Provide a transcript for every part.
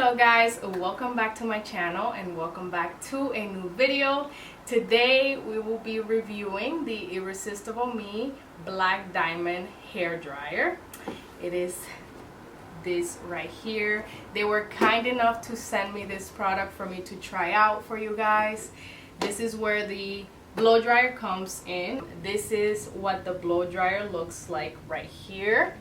Hello guys, welcome back to my channel and welcome back to a new video. Today we will be reviewing the Irresistible Me Black Diamond hair dryer. It is this right here. They were kind enough to send me this product for me to try out for you guys. This is where the blow dryer comes in. This is what the blow dryer looks like right here.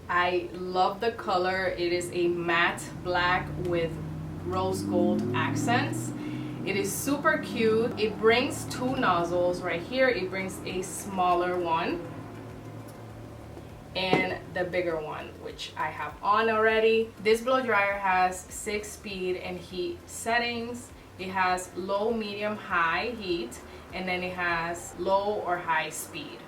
I love the color. It is a matte black with rose gold accents. It is super cute. It brings two nozzles right here. It brings a smaller one and the bigger one, which I have on already. This blow dryer has 6 speed and heat settings. It has low, medium, high heat, and then it has low or high speed.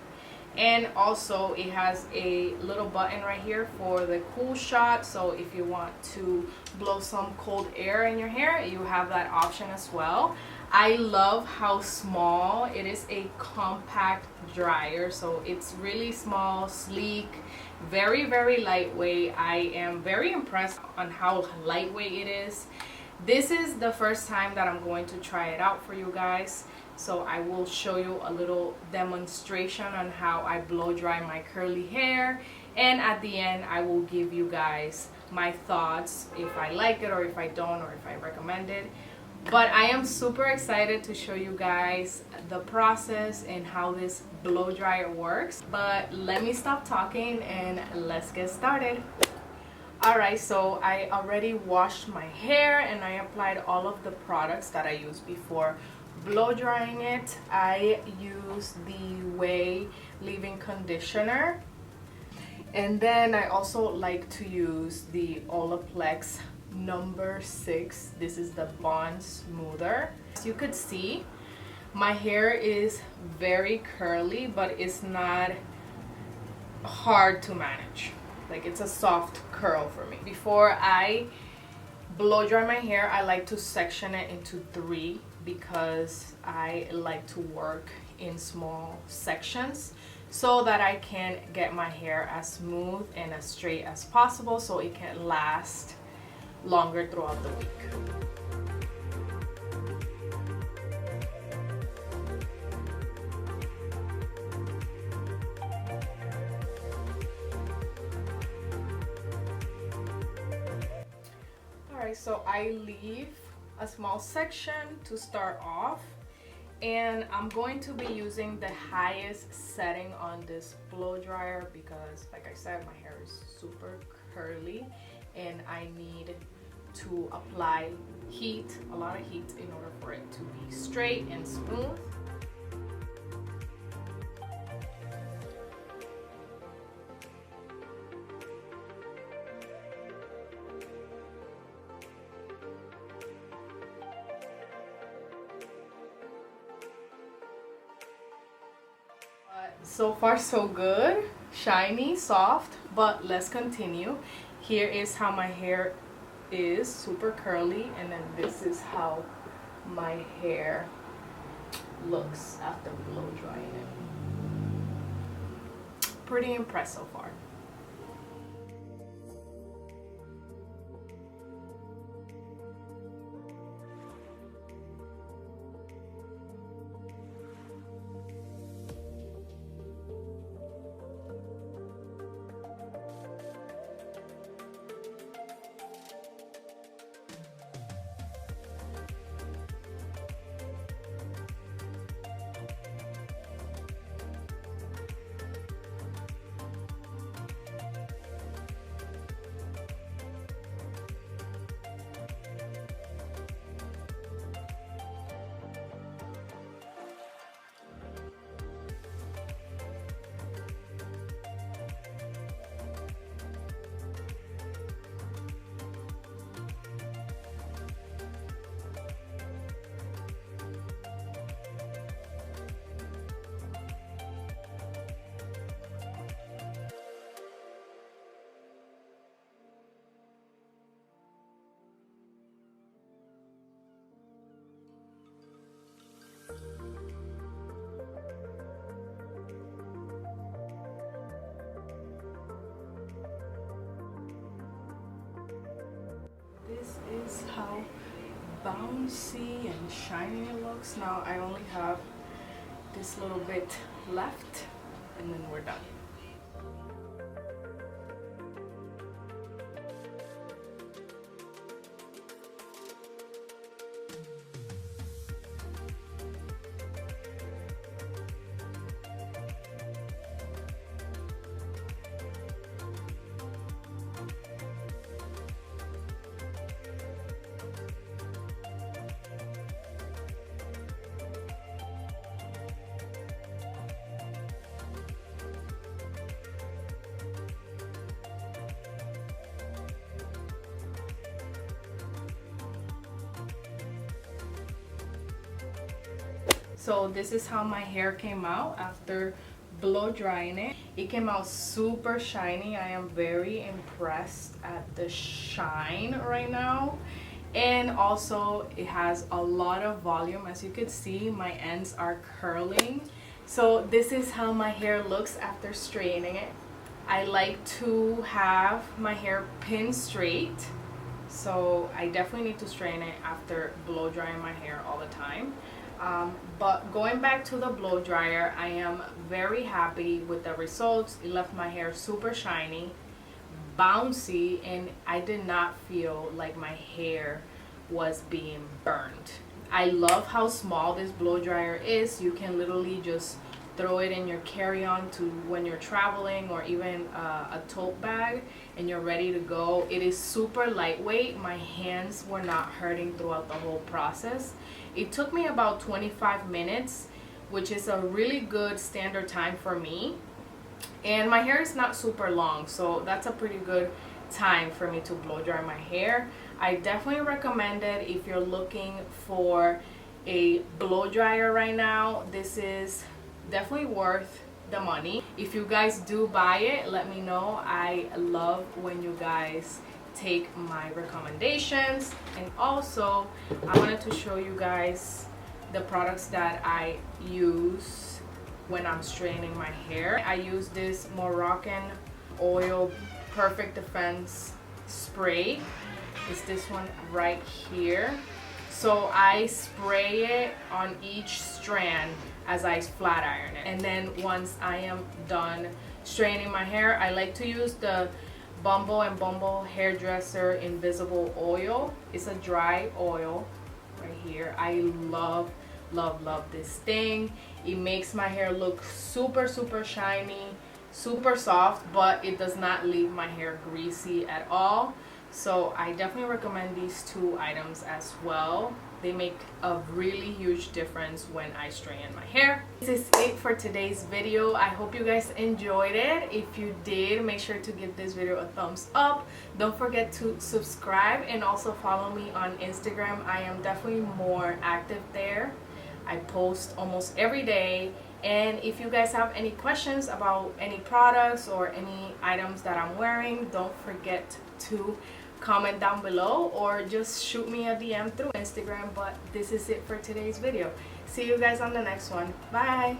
And also it has a little button right here for the cool shot, so if you want to blow some cold air in your hair, you have that option as well. I love how small it is. A compact dryer, so it's really small, sleek, very lightweight. I am very impressed on how lightweight it is. This is the first time that I'm going to try it out for you guys, so I will show you a little demonstration on how I blow dry my curly hair, and at the end I will give you guys my thoughts, if I like it or if I don't, or if I recommend it. But I am super excited to show you guys the process and how this blow dryer works. But let me stop talking and let's get started. Alright, so I already washed my hair and I applied all of the products that I used before blow drying it. I used the Way leave-in conditioner, and then I also like to use the Olaplex number 6. This is the Bond Smoother. As you could see, my hair is very curly, but it's not hard to manage. Like, it's a soft curl for me. Before I blow dry my hair, I like to section it into 3 because I like to work in small sections so that I can get my hair as smooth and as straight as possible so it can last longer throughout the week. Alright, so I leave a small section to start off, and I'm going to be using the highest setting on this blow dryer because, like I said, my hair is super curly and I need to apply heat, a lot of heat, in order for it to be straight and smooth. So far so good, shiny, soft, but let's continue. Here is how my hair is, super curly, and then this is how my hair looks after blow drying it. Pretty impressed so far. is how bouncy and shiny it looks. Now I only have this little bit left and then we're done. So this is how my hair came out after blow drying it. It came out super shiny. I am very impressed at the shine right now. And also it has a lot of volume. As you can see, my ends are curling. So this is how my hair looks after straightening it. I like to have my hair pin straight. So I definitely need to straighten it after blow drying my hair all the time. But going back to the blow dryer, I am very happy with the results. It left my hair super shiny, bouncy, and I did not feel like my hair was being burned. I love how small this blow dryer is. You can literally just throw it in your carry-on to when you're traveling, or even a tote bag, and you're ready to go. It is super lightweight. My hands were not hurting throughout the whole process. It took me about 25 minutes, which is a really good standard time for me. And my hair is not super long, so that's a pretty good time for me to blow dry my hair. I definitely recommend it if you're looking for a blow dryer right now. This is definitely worth the money. If you guys do buy it, let me know. I love when you guys take my recommendations. And also I wanted to show you guys the products that I use when I'm straightening my hair. I use this Moroccan oil perfect defense spray. It's this one right here. So I spray it on each strand as I flat iron it. And then once I am done straightening my hair, I like to use the Bumble and Bumble Hairdresser Invisible Oil. It's a dry oil right here. I love this thing. It makes my hair look super shiny, super soft, but it does not leave my hair greasy at all. So I definitely recommend these two items as well. They make a really huge difference when I straighten my hair. This is it for today's video. I hope you guys enjoyed it. If you did, make sure to give this video a thumbs up. Don't forget to subscribe and also follow me on Instagram. I am definitely more active there. I post almost every day. And if you guys have any questions about any products or any items that I'm wearing, don't forget to comment down below or just shoot me a DM through Instagram. But this is it for today's video. See you guys on the next one. Bye.